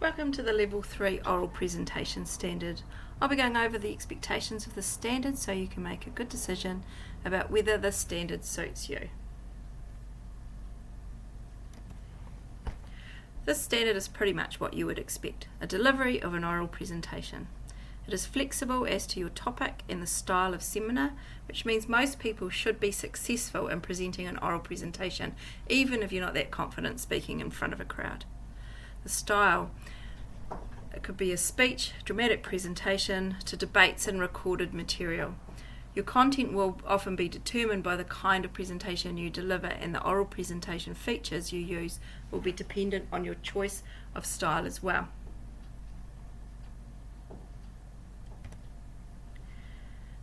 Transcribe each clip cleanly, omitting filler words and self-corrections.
Welcome to the Level 3 Oral Presentation Standard. I'll be going over the expectations of the standard so you can make a good decision about whether the standard suits you. This standard is pretty much what you would expect, a delivery of an oral presentation. It is flexible as to your topic and the style of seminar, which means most people should be successful in presenting an oral presentation, even if you're not that confident speaking in front of a crowd. The style, it could be a speech, dramatic presentation, to debates and recorded material. Your content will often be determined by the kind of presentation you deliver, and the oral presentation features you use will be dependent on your choice of style as well.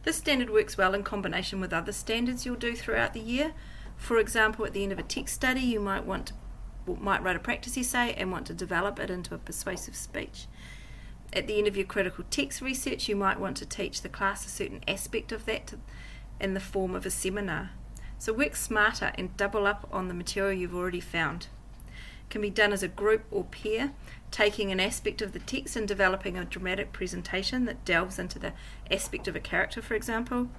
This standard works well in combination with other standards you'll do throughout the year. For example, at the end of a text study, you might write a practice essay and want to develop it into a persuasive speech. At the end of your critical text research, you might want to teach the class a certain aspect of that in the form of a seminar. So work smarter and double up on the material you've already found. It can be done as a group or pair, taking an aspect of the text and developing a dramatic presentation that delves into the aspect of a character, for example.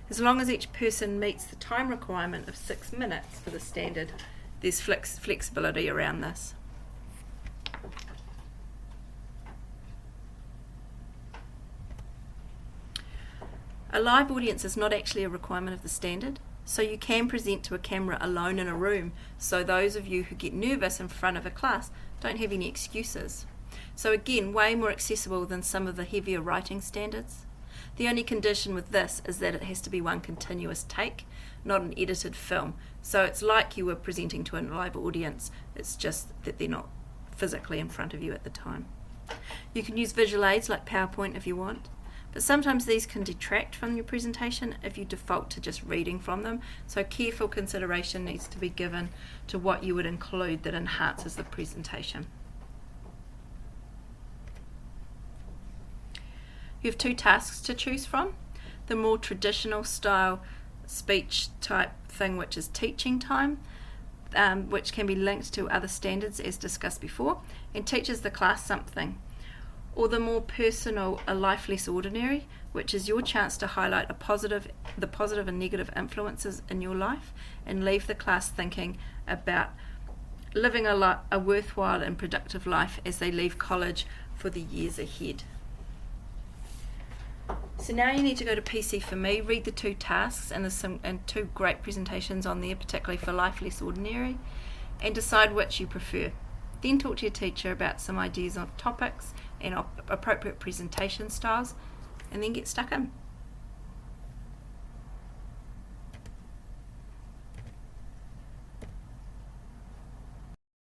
As long as each person meets the time requirement of 6 minutes for the standard, there's flexibility around this. A live audience is not actually a requirement of the standard, so you can present to a camera alone in a room, so those of you who get nervous in front of a class don't have any excuses. So again, way more accessible than some of the heavier writing standards. The only condition with this is that it has to be one continuous take, not an edited film. So it's like you were presenting to a live audience, it's just that they're not physically in front of you at the time. You can use visual aids like PowerPoint if you want, but sometimes these can detract from your presentation if you default to just reading from them, so careful consideration needs to be given to what you would include that enhances the presentation. You have 2 tasks to choose from. The more traditional style speech type thing, which is teaching time, which can be linked to other standards as discussed before, and teaches the class something. Or the more personal, a life less ordinary, which is your chance to highlight the positive and negative influences in your life and leave the class thinking about living a worthwhile and productive life as they leave college for the years ahead. So now you need to go to PC for Me, read the 2 tasks, and there's 2 great presentations on there, particularly for Life Less Ordinary, and decide which you prefer. Then talk to your teacher about some ideas of topics and appropriate presentation styles, and then get stuck in.